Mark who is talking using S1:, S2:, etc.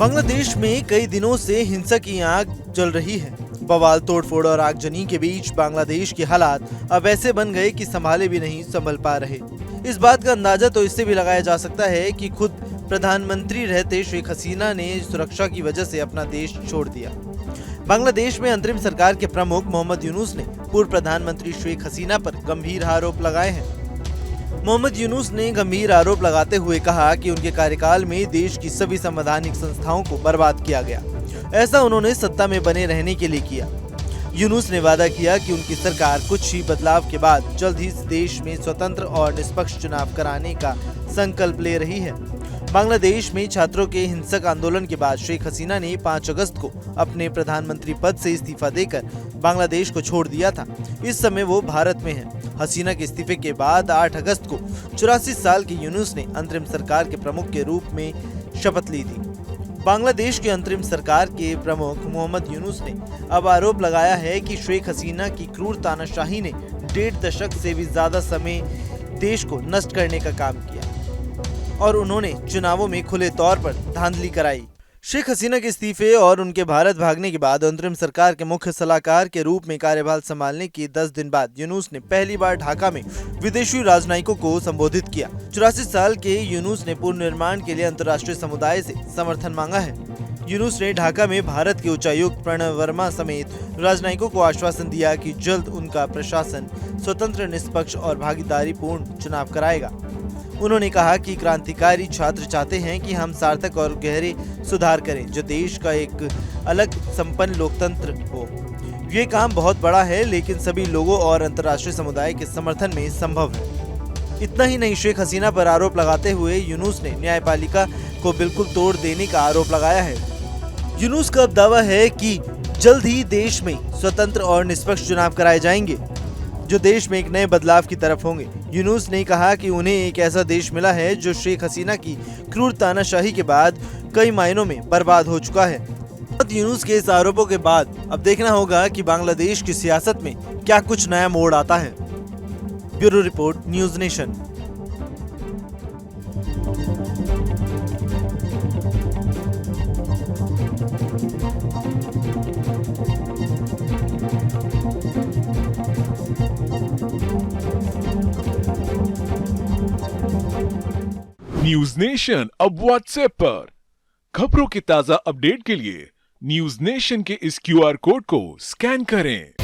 S1: बांग्लादेश में कई दिनों से हिंसा की आग जल रही है। बवाल, तोड़फोड़ और आगजनी के बीच बांग्लादेश के हालात अब ऐसे बन गए कि संभाले भी नहीं संभल पा रहे। इस बात का अंदाजा तो इससे भी लगाया जा सकता है कि खुद प्रधानमंत्री रहते शेख हसीना ने सुरक्षा की वजह से अपना देश छोड़ दिया। बांग्लादेश में अंतरिम सरकार के प्रमुख मोहम्मद यूनुस ने पूर्व प्रधानमंत्री शेख हसीना पर गंभीर आरोप लगाए हैं। मोहम्मद यूनुस ने गंभीर आरोप लगाते हुए कहा कि उनके कार्यकाल में देश की सभी संवैधानिक संस्थाओं को बर्बाद किया गया। ऐसा उन्होंने सत्ता में बने रहने के लिए किया। यूनुस ने वादा किया कि उनकी सरकार कुछ ही बदलाव के बाद जल्द ही देश में स्वतंत्र और निष्पक्ष चुनाव कराने का संकल्प ले रही है। बांग्लादेश में छात्रों के हिंसक आंदोलन के बाद शेख हसीना ने 5 अगस्त को अपने प्रधानमंत्री पद से इस्तीफा देकर बांग्लादेश को छोड़ दिया था। इस समय वो भारत में है। हसीना के इस्तीफे के बाद 8 अगस्त को 84 साल के यूनुस ने अंतरिम सरकार के प्रमुख के रूप में शपथ ली थी। बांग्लादेश के अंतरिम सरकार के प्रमुख मोहम्मद यूनुस ने अब आरोप लगाया है कि शेख हसीना की क्रूर तानाशाही ने 1.5 दशक से भी ज्यादा समय देश को नष्ट करने का काम किया और उन्होंने चुनावों में खुले तौर पर धांधली कराई। शेख हसीना के इस्तीफे और उनके भारत भागने के बाद अंतरिम सरकार के मुख्य सलाहकार के रूप में कार्यभार संभालने के 10 दिन बाद यूनुस ने पहली बार ढाका में विदेशी राजनयिकों को संबोधित किया। 84 साल के यूनुस ने पुनर्निर्माण के लिए अंतर्राष्ट्रीय समुदाय से समर्थन मांगा है। यूनुस ने ढाका में भारत के उच्चायुक्त प्रणव वर्मा समेत राजनयिकों को आश्वासन दिया कि जल्द उनका प्रशासन स्वतंत्र, निष्पक्ष और भागीदारीपूर्ण चुनाव कराएगा। उन्होंने कहा कि क्रांतिकारी छात्र चाहते हैं कि हम सार्थक और गहरे सुधार करें जो देश का एक अलग संपन्न लोकतंत्र हो। ये काम बहुत बड़ा है लेकिन सभी लोगों और अंतर्राष्ट्रीय समुदाय के समर्थन में संभव है। इतना ही नहीं, शेख हसीना पर आरोप लगाते हुए यूनुस ने न्यायपालिका को बिल्कुल तोड़ देने का आरोप लगाया है। यूनुस का दावा है कि जल्द ही देश में स्वतंत्र और निष्पक्ष चुनाव कराए जाएंगे जो देश में एक नए बदलाव की तरफ होंगे। यूनुस ने कहा कि उन्हें एक ऐसा देश मिला है जो शेख हसीना की क्रूर तानाशाही के बाद कई मायनों में बर्बाद हो चुका है। यूनुस के इस आरोपों के बाद अब देखना होगा कि बांग्लादेश की सियासत में क्या कुछ नया मोड़ आता है। Bureau report, news nation.
S2: News nation अब व्हाट्सएप पर खबरों के ताजा अपडेट के लिए न्यूज नेशन के इस QR कोड को स्कैन करें।